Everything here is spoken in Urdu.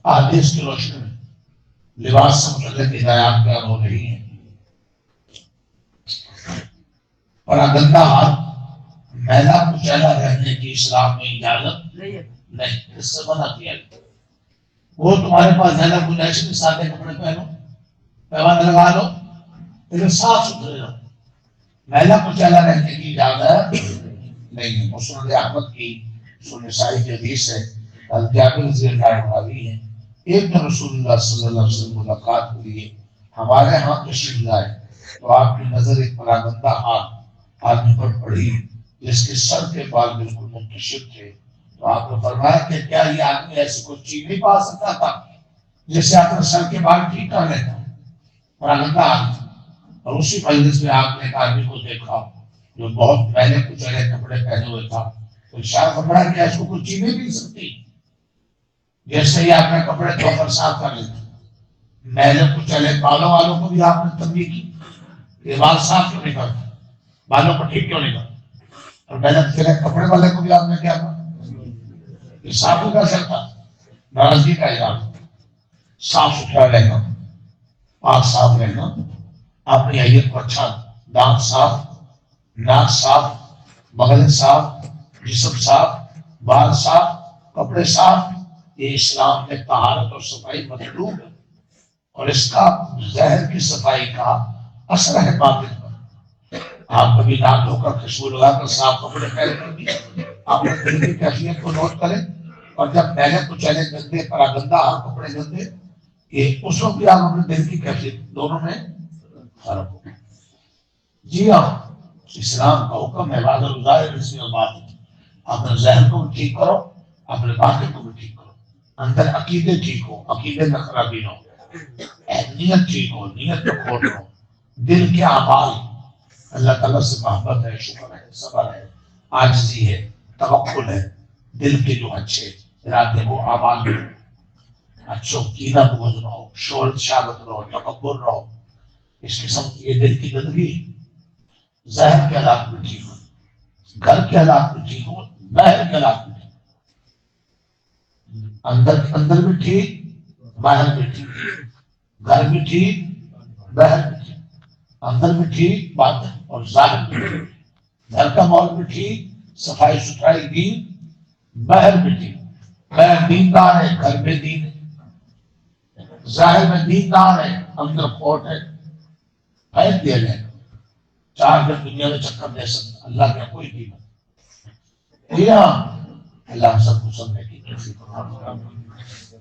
احادیث کی روشنی میں لباس سے متعلق ہدایات بیان ہو رہی ہیں. اور گندا ہاتھ میلا کچیلا رہنے کی اسلام میں اجازت نہیں، اس سے منع کیا گیا. وہ تمہارے پاس زیادہ گنجائش میں سادے کپڑے پہنو، پیمانے لگا لو، لیکن صاف ستھرے رہو. میلا کچیلا رہنے کی اجازت نہیں ہے. مسند احمد کی سنسائی کی حدیث ہے، جابر رضی اللہ عنہ ہے، ایک دن رسول اللہ صلی اللہ علیہ وسلم ملاقات کے لیے ہمارے ہاں تشریف لائے تو آپ کی نظر ایک پراگندہ ہاتھ آدمی پر پڑی جس کے سر کے بال بالکل منتشر تھے. تو آپ نے فرمایا کہ کیا یہ آدمی ایسی کوئی چیز نہیں پا سکتا تھا جس سے اپنے سر کے بال ٹھیک کر لیتا؟ پراگندہ ہاتھ. اور اسی مجلس میں آپ نے ایک آدمی کو دیکھا جو بہت میلے کچیلے کپڑے پہنے ہوئے تھا. تو ارشاد فرمایا کہ اس کو کوئی چیز نہیں مل سکتی جیسے ہی آپ نے کپڑے دھو کر صاف کر لیتے. میلے کچیلے بالوں والوں کو بھی آپ نے تنبیہ کی کہ بال صاف کیوں نہیں کرتے، بالوں کو ٹھیک کیوں نہیں کرتے. اور میلے کچیلے کپڑے والے کو بھی آپ نے کیا کہا کہ صاف نہیں کر سکتا. ناراضگی کا اظہار. صاف ستھرا رہنا، پاک صاف رہنا، اپنی حیت کو اچھا، دانت صاف، ناک صاف، بغل صاف، جسم صاف، بال صاف، کپڑے صاف. یہ اسلام میں طہارت اور صفائی مطلوب ہے. اور اس کا ظاہر کی صفائی کا اثر ہے باطن پر. آپ کبھی ناک دھو کر خوشبو لگا کر صاف کپڑے پہن کر بھی اپنے دل کی کیفیت کو نوٹ کریں. اور جب میلے کچیلے گندے پراگندہ کپڑے گندے، یہ اس وقت بھی آپ اپنے دل کی کیفیت، دونوں میں فرق ہو. جی ہاں، اسلام کا حکم ہے وعد الظاہر اس میں بات ہے. اپنے ذہن کو بھی ٹھیک کرو، اپنے باطن کو بھی ٹھیک کرو. اندر عقیدے ٹھیک ہو، عقیدے میں خرابی نہ ہو، نیت ٹھیک ہو، نیت میں کھوٹ ہو. دل کے اعمال، اللہ تعالیٰ سے محبت ہے، شکر ہے، صبر ہے، عاجزی ہے، توکل ہے. دل کے جو اچھے ارادے وہ اعمال میں اچھو کینہ بغض نہ ہو، شہرت شہوت نہ ہو، تکبر نہ ہو. اس قسم کی یہ دل کی گندگی ظاہر کے حالات میں ٹھیک ہو، گھر کے حالات میں ٹھیک ہو، باہر کے حالات میں ٹھیک، اندر بھی ٹھیک، باہر بھی ٹھیک. گھر بھی ٹھیک، باہر بھی ٹھیک. اندر بھی ٹھیک باطن اور ظاہر بھی ٹھیک. گھر کا ماحول بھی ٹھیک، صفائی ستھرائی دین، باہر بھی ٹھیک. باہر دیندار ہے، گھر میں دین ہے. ظاہر میں دیندار ہے، اندر کھوٹ ہے. پھینک دیا جائے. 4 دن دنیا میں چکر دے سکتا، اللہ کا کوئی دین نہیں. اللہ ہم سب کو سمجھنے کی توفیق عطا فرمائے.